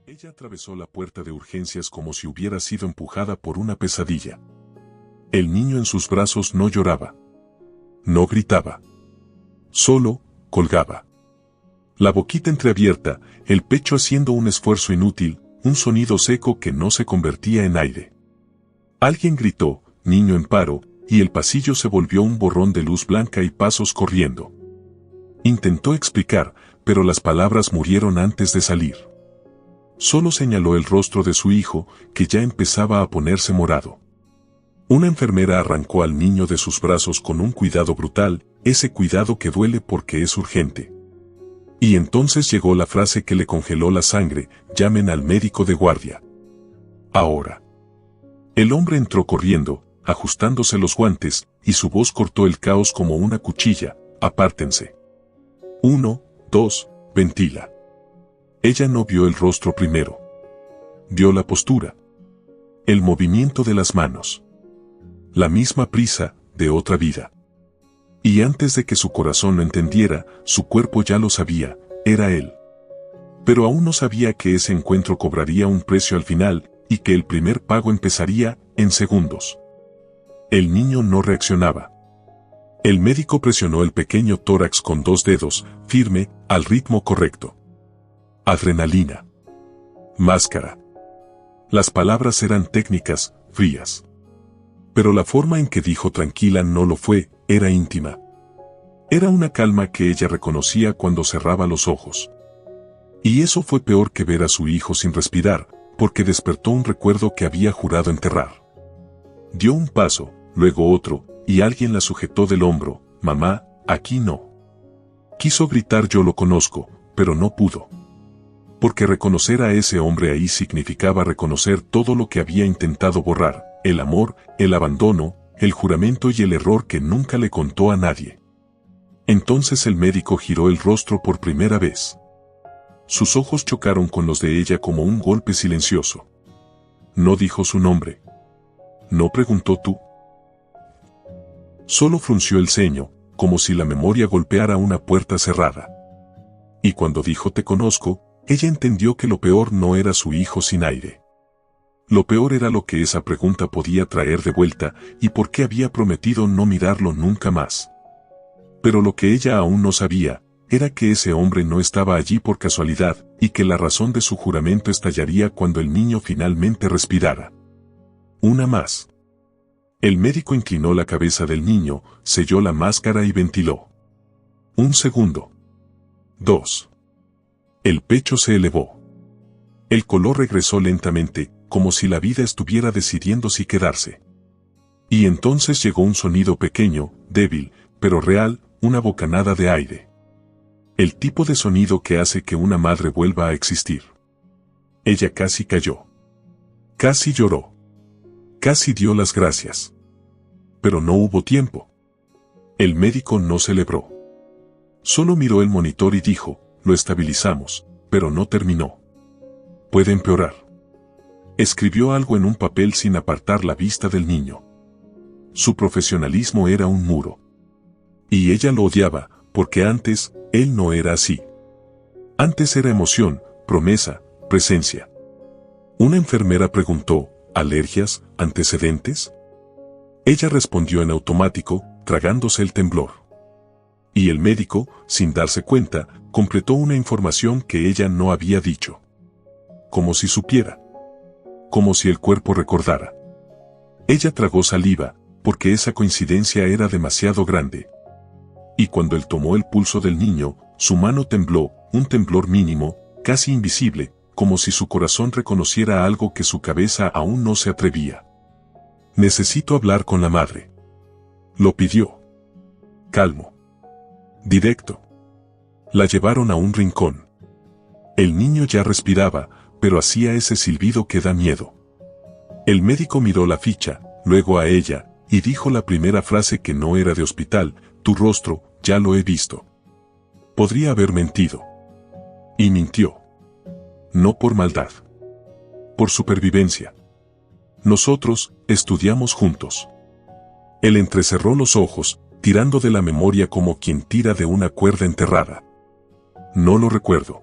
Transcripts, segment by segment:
Ella atravesó la puerta de urgencias como si hubiera sido empujada por una pesadilla. El niño en sus brazos no lloraba. No gritaba. Solo colgaba. La boquita entreabierta, el pecho haciendo un esfuerzo inútil, un sonido seco que no se convertía en aire. Alguien gritó, niño en paro, y el pasillo se volvió un borrón de luz blanca y pasos corriendo. Intentó explicar, pero las palabras murieron antes de salir. Solo señaló el rostro de su hijo, que ya empezaba a ponerse morado. Una enfermera arrancó al niño de sus brazos con un cuidado brutal, ese cuidado que duele porque es urgente. Y entonces llegó la frase que le congeló la sangre: llamen al médico de guardia. Ahora. El hombre entró corriendo, ajustándose los guantes, y su voz cortó el caos como una cuchilla: apártense. 1, 2, ventila. Ella no vio el rostro primero. Vio la postura. El movimiento de las manos. La misma prisa, de otra vida. Y antes de que su corazón lo entendiera, su cuerpo ya lo sabía: era él. Pero aún no sabía que ese encuentro cobraría un precio al final, y que el primer pago empezaría en segundos. El niño no reaccionaba. El médico presionó el pequeño tórax con 2 dedos, firme, al ritmo correcto. Adrenalina. Máscara. Las palabras eran técnicas, frías. Pero la forma en que dijo tranquila no lo fue, era íntima. Era una calma que ella reconocía cuando cerraba los ojos. Y eso fue peor que ver a su hijo sin respirar, porque despertó un recuerdo que había jurado enterrar. Dio un paso, luego otro, y alguien la sujetó del hombro: mamá, aquí no. Quiso gritar: yo lo conozco, pero no pudo. Porque reconocer a ese hombre ahí significaba reconocer todo lo que había intentado borrar: el amor, el abandono, el juramento y el error que nunca le contó a nadie. Entonces el médico giró el rostro por primera vez. Sus ojos chocaron con los de ella como un golpe silencioso. No dijo su nombre. No preguntó tú. Solo frunció el ceño, como si la memoria golpeara una puerta cerrada. Y cuando dijo te conozco, ella entendió que lo peor no era su hijo sin aire. Lo peor era lo que esa pregunta podía traer de vuelta, y por qué había prometido no mirarlo nunca más. Pero lo que ella aún no sabía, era que ese hombre no estaba allí por casualidad, y que la razón de su juramento estallaría cuando el niño finalmente respirara. Una más. El médico inclinó la cabeza del niño, selló la máscara y ventiló. 1 segundo. 2. El pecho se elevó. El color regresó lentamente, como si la vida estuviera decidiendo si quedarse. Y entonces llegó un sonido pequeño, débil, pero real, una bocanada de aire. El tipo de sonido que hace que una madre vuelva a existir. Ella casi cayó. Casi lloró. Casi dio las gracias. Pero no hubo tiempo. El médico no celebró. Solo miró el monitor y dijo: lo estabilizamos, pero no terminó. Puede empeorar. Escribió algo en un papel sin apartar la vista del niño. Su profesionalismo era un muro. Y ella lo odiaba, porque antes, él no era así. Antes era emoción, promesa, presencia. Una enfermera preguntó: ¿alergias, antecedentes? Ella respondió en automático, tragándose el temblor. Y el médico, sin darse cuenta, completó una información que ella no había dicho. Como si supiera. Como si el cuerpo recordara. Ella tragó saliva, porque esa coincidencia era demasiado grande. Y cuando él tomó el pulso del niño, su mano tembló, un temblor mínimo, casi invisible, como si su corazón reconociera algo que su cabeza aún no se atrevía. Necesito hablar con la madre. Lo pidió. Calmo. Directo. La llevaron a un rincón. El niño ya respiraba, pero hacía ese silbido que da miedo. El médico miró la ficha, luego a ella, y dijo la primera frase que no era de hospital: tu rostro, ya lo he visto. Podría haber mentido. Y mintió. No por maldad. Por supervivencia. Nosotros, estudiamos juntos. Él entrecerró los ojos, tirando de la memoria como quien tira de una cuerda enterrada. No lo recuerdo.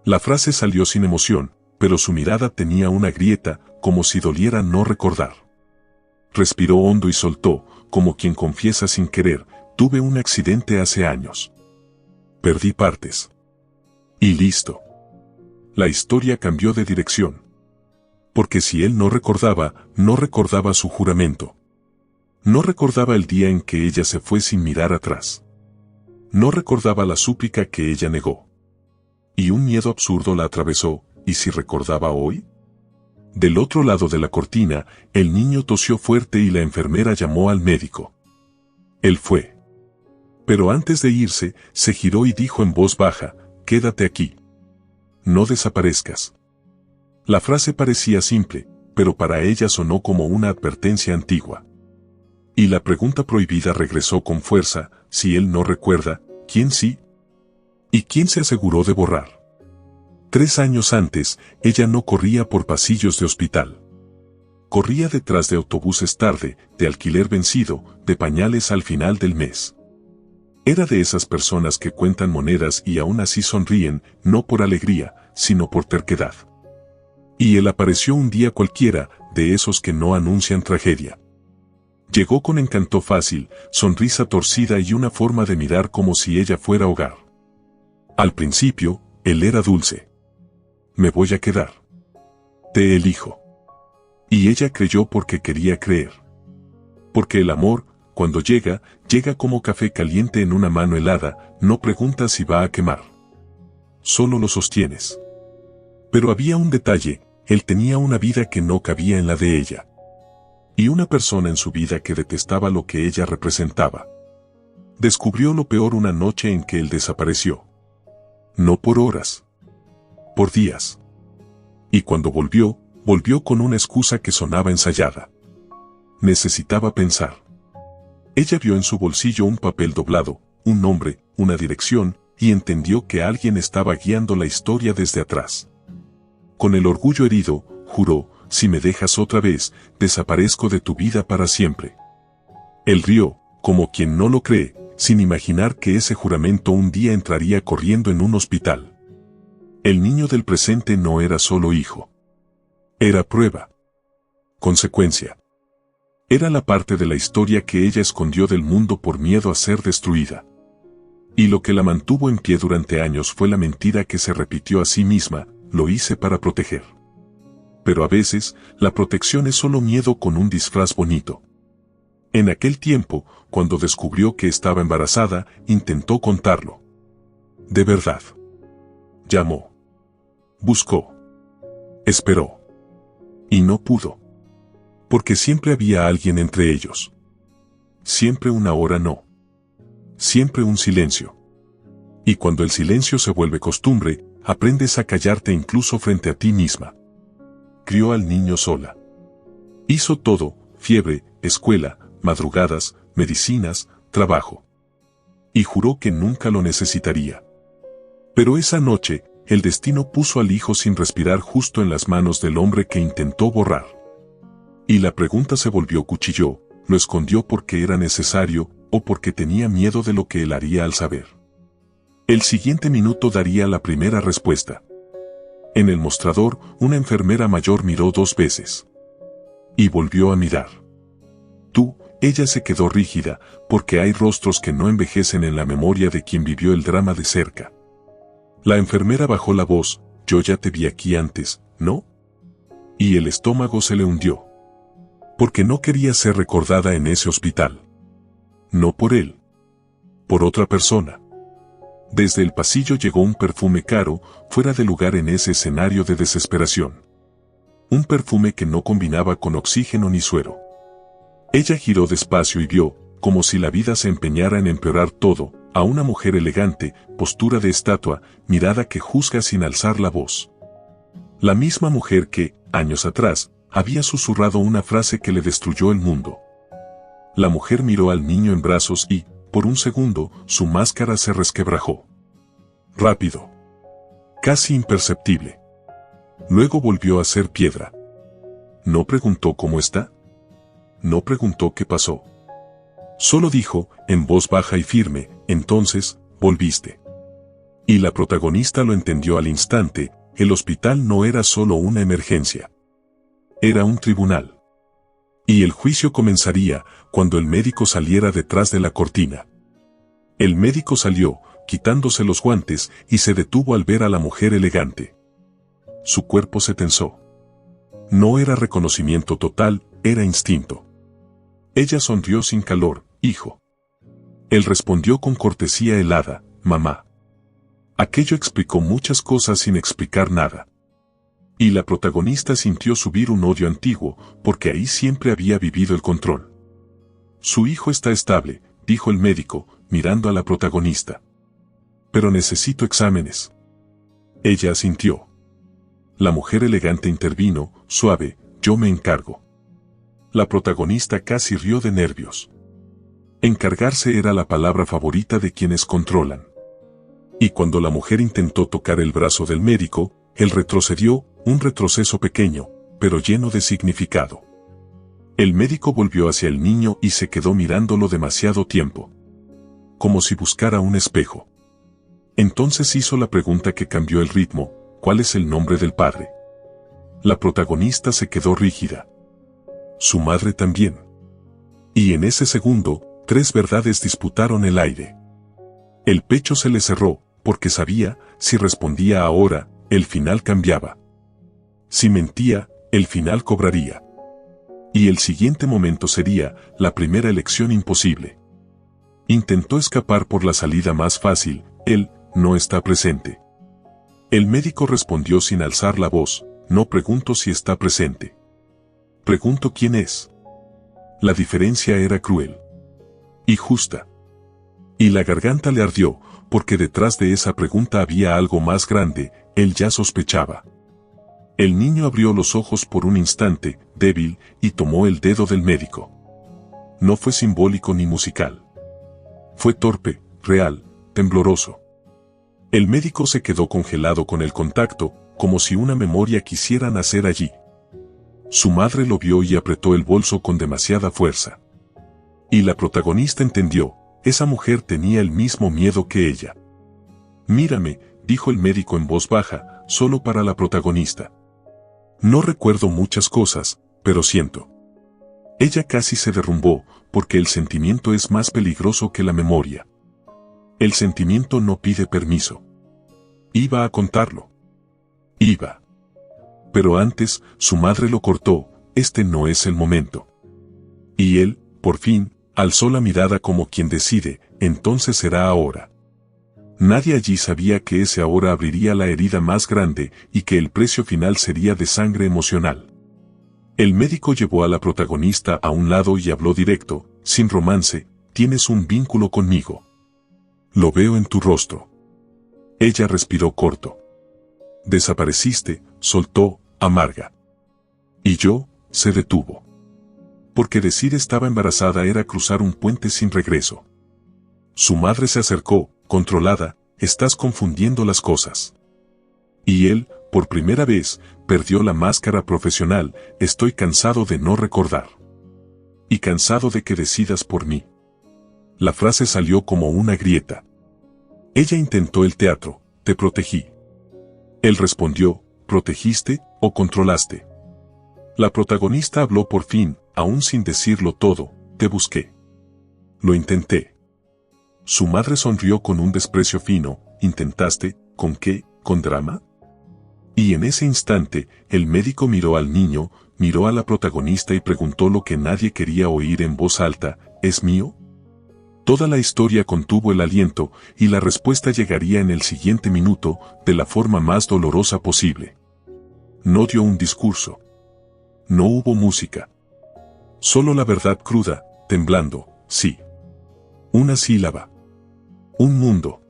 La frase salió sin emoción, pero su mirada tenía una grieta, como si doliera no recordar. Respiró hondo y soltó, como quien confiesa sin querer: tuve un accidente hace años. Perdí partes. Y listo. La historia cambió de dirección. Porque si él no recordaba su juramento. No recordaba el día en que ella se fue sin mirar atrás. No recordaba la súplica que ella negó. Y un miedo absurdo la atravesó: ¿y si recordaba hoy? Del otro lado de la cortina, el niño tosió fuerte y la enfermera llamó al médico. Él fue. Pero antes de irse, se giró y dijo en voz baja: quédate aquí. No desaparezcas. La frase parecía simple, pero para ella sonó como una advertencia antigua. Y la pregunta prohibida regresó con fuerza: si él no recuerda, ¿quién sí? ¿Y quién se aseguró de borrar? 3 años antes, ella no corría por pasillos de hospital. Corría detrás de autobuses tarde, de alquiler vencido, de pañales al final del mes. Era de esas personas que cuentan monedas y aún así sonríen, no por alegría, sino por terquedad. Y él apareció un día cualquiera, de esos que no anuncian tragedia. Llegó con encanto fácil, sonrisa torcida y una forma de mirar como si ella fuera hogar. Al principio, él era dulce. Me voy a quedar. Te elijo. Y ella creyó porque quería creer. Porque el amor, cuando llega como café caliente en una mano helada, no pregunta si va a quemar. Solo lo sostienes. Pero había un detalle: él tenía una vida que no cabía en la de ella. Y una persona en su vida que detestaba lo que ella representaba. Descubrió lo peor una noche en que él desapareció. No por horas. Por días. Y cuando volvió con una excusa que sonaba ensayada. Necesitaba pensar. Ella vio en su bolsillo un papel doblado, un nombre, una dirección, y entendió que alguien estaba guiando la historia desde atrás. Con el orgullo herido, juró: si me dejas otra vez, desaparezco de tu vida para siempre. Él rió, como quien no lo cree, sin imaginar que ese juramento un día entraría corriendo en un hospital. El niño del presente no era solo hijo. Era prueba. Consecuencia. Era la parte de la historia que ella escondió del mundo por miedo a ser destruida. Y lo que la mantuvo en pie durante años fue la mentira que se repitió a sí misma: lo hice para proteger. Pero a veces, la protección es solo miedo con un disfraz bonito. En aquel tiempo, cuando descubrió que estaba embarazada, intentó contarlo. De verdad. Llamó. Buscó. Esperó. Y no pudo. Porque siempre había alguien entre ellos. Siempre una hora no. Siempre un silencio. Y cuando el silencio se vuelve costumbre, aprendes a callarte incluso frente a ti misma. Crió al niño sola. Hizo todo: fiebre, escuela, madrugadas, medicinas, trabajo. Y juró que nunca lo necesitaría. Pero esa noche, el destino puso al hijo sin respirar justo en las manos del hombre que intentó borrar. Y la pregunta se volvió cuchillo: ¿lo escondió porque era necesario, o porque tenía miedo de lo que él haría al saber? El siguiente minuto daría la primera respuesta. En el mostrador, una enfermera mayor miró 2 veces. Y volvió a mirar. Ella se quedó rígida, porque hay rostros que no envejecen en la memoria de quien vivió el drama de cerca. La enfermera bajó la voz: yo ya te vi aquí antes, ¿no? Y el estómago se le hundió. Porque no quería ser recordada en ese hospital. No por él. Por otra persona. Desde el pasillo llegó un perfume caro, fuera de lugar en ese escenario de desesperación. Un perfume que no combinaba con oxígeno ni suero. Ella giró despacio y vio, como si la vida se empeñara en empeorar todo, a una mujer elegante, postura de estatua, mirada que juzga sin alzar la voz. La misma mujer que, años atrás, había susurrado una frase que le destruyó el mundo. La mujer miró al niño en brazos y, por un segundo, su máscara se resquebrajó. Rápido. Casi imperceptible. Luego volvió a ser piedra. No preguntó cómo está. No preguntó qué pasó. Solo dijo, en voz baja y firme: entonces, volviste. Y la protagonista lo entendió al instante, el hospital no era solo una emergencia. Era un tribunal. Y el juicio comenzaría cuando el médico saliera detrás de la cortina. El médico salió, quitándose los guantes, y se detuvo al ver a la mujer elegante. Su cuerpo se tensó. No era reconocimiento total, era instinto. Ella sonrió sin calor, hijo. Él respondió con cortesía helada, mamá. Aquello explicó muchas cosas sin explicar nada. Y la protagonista sintió subir un odio antiguo, porque ahí siempre había vivido el control. Su hijo está estable, dijo el médico, mirando a la protagonista. Pero necesito exámenes. Ella asintió. La mujer elegante intervino, suave, yo me encargo. La protagonista casi rió de nervios. Encargarse era la palabra favorita de quienes controlan. Y cuando la mujer intentó tocar el brazo del médico, él retrocedió, un retroceso pequeño, pero lleno de significado. El médico volvió hacia el niño y se quedó mirándolo demasiado tiempo. Como si buscara un espejo. Entonces hizo la pregunta que cambió el ritmo, ¿cuál es el nombre del padre? La protagonista se quedó rígida. Su madre también. Y en ese segundo, 3 verdades disputaron el aire. El pecho se le cerró, porque sabía, si respondía ahora, el final cambiaba. Si mentía, el final cobraría. Y el siguiente momento sería la primera elección imposible. Intentó escapar por la salida más fácil, él no está presente. El médico respondió sin alzar la voz, no pregunto si está presente. Pregunto quién es. La diferencia era cruel. Y justa. Y la garganta le ardió, porque detrás de esa pregunta había algo más grande, él ya sospechaba. El niño abrió los ojos por un instante, débil, y tomó el dedo del médico. No fue simbólico ni musical. Fue torpe, real, tembloroso. El médico se quedó congelado con el contacto, como si una memoria quisiera nacer allí. Su madre lo vio y apretó el bolso con demasiada fuerza. Y la protagonista entendió, esa mujer tenía el mismo miedo que ella. Mírame, dijo el médico en voz baja, solo para la protagonista. No recuerdo muchas cosas, pero siento. Ella casi se derrumbó, porque el sentimiento es más peligroso que la memoria. El sentimiento no pide permiso. Iba a contarlo. Iba. Pero antes, su madre lo cortó, este no es el momento. Y él, por fin, alzó la mirada como quien decide, entonces será ahora. Nadie allí sabía que ese ahora abriría la herida más grande y que el precio final sería de sangre emocional. El médico llevó a la protagonista a un lado y habló directo, sin romance, tienes un vínculo conmigo. Lo veo en tu rostro. Ella respiró corto. Desapareciste, soltó, amarga. Y yo, se detuvo. Porque decir estaba embarazada era cruzar un puente sin regreso. Su madre se acercó, controlada, estás confundiendo las cosas. Y él, por primera vez, perdió la máscara profesional, estoy cansado de no recordar. Y cansado de que decidas por mí. La frase salió como una grieta. Ella intentó el teatro, te protegí. Él respondió, ¿protegiste o controlaste? La protagonista habló por fin, aún sin decirlo todo, te busqué. Lo intenté. Su madre sonrió con un desprecio fino, ¿intentaste? ¿Con qué? ¿Con drama? Y en ese instante, el médico miró al niño, miró a la protagonista y preguntó lo que nadie quería oír en voz alta, ¿es mío? Toda la historia contuvo el aliento, y la respuesta llegaría en el siguiente minuto, de la forma más dolorosa posible. No dio un discurso. No hubo música. Solo la verdad cruda, temblando, sí. Una sílaba. Un mundo.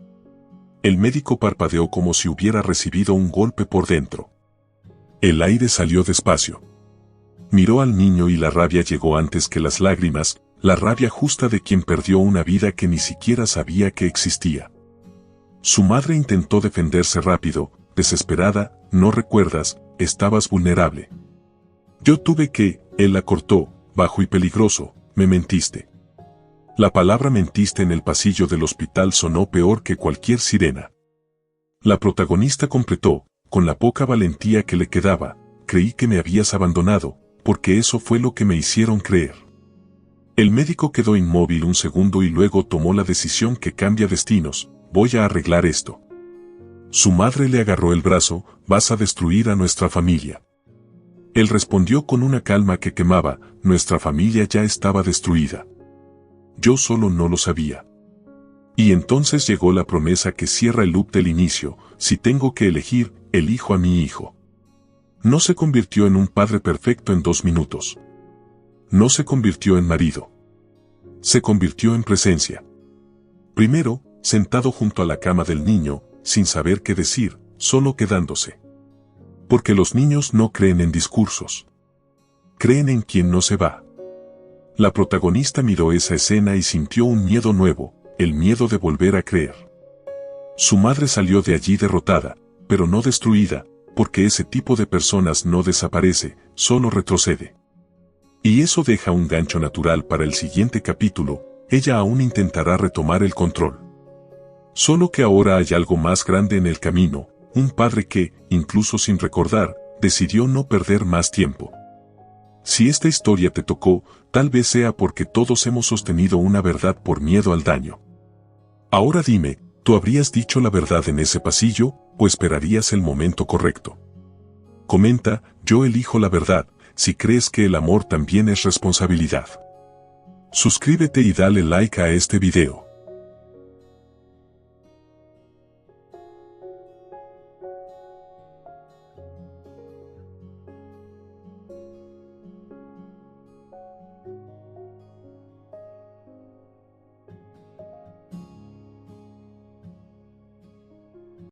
El médico parpadeó como si hubiera recibido un golpe por dentro. El aire salió despacio. Miró al niño y la rabia llegó antes que las lágrimas, la rabia justa de quien perdió una vida que ni siquiera sabía que existía. Su madre intentó defenderse rápido, desesperada, no recuerdas, estabas vulnerable. Yo tuve que, él la cortó, bajo y peligroso, me mentiste. La palabra mentiste en el pasillo del hospital sonó peor que cualquier sirena. La protagonista completó, con la poca valentía que le quedaba, creí que me habías abandonado, porque eso fue lo que me hicieron creer. El médico quedó inmóvil un segundo y luego tomó la decisión que cambia destinos: voy a arreglar esto. Su madre le agarró el brazo: vas a destruir a nuestra familia. Él respondió con una calma que quemaba: nuestra familia ya estaba destruida. Yo solo no lo sabía. Y entonces llegó la promesa que cierra el loop del inicio: si tengo que elegir, elijo a mi hijo. No se convirtió en un padre perfecto en 2 minutos. No se convirtió en marido. Se convirtió en presencia. Primero, sentado junto a la cama del niño, sin saber qué decir, solo quedándose. Porque los niños no creen en discursos. Creen en quien no se va. La protagonista miró esa escena y sintió un miedo nuevo, el miedo de volver a creer. Su madre salió de allí derrotada, pero no destruida, porque ese tipo de personas no desaparece, solo retrocede. Y eso deja un gancho natural para el siguiente capítulo: ella aún intentará retomar el control. Solo que ahora hay algo más grande en el camino: un padre que, incluso sin recordar, decidió no perder más tiempo. Si esta historia te tocó, tal vez sea porque todos hemos sostenido una verdad por miedo al daño. Ahora dime, ¿tú habrías dicho la verdad en ese pasillo, o esperarías el momento correcto? Comenta: yo elijo la verdad, si crees que el amor también es responsabilidad. Suscríbete y dale like a este video.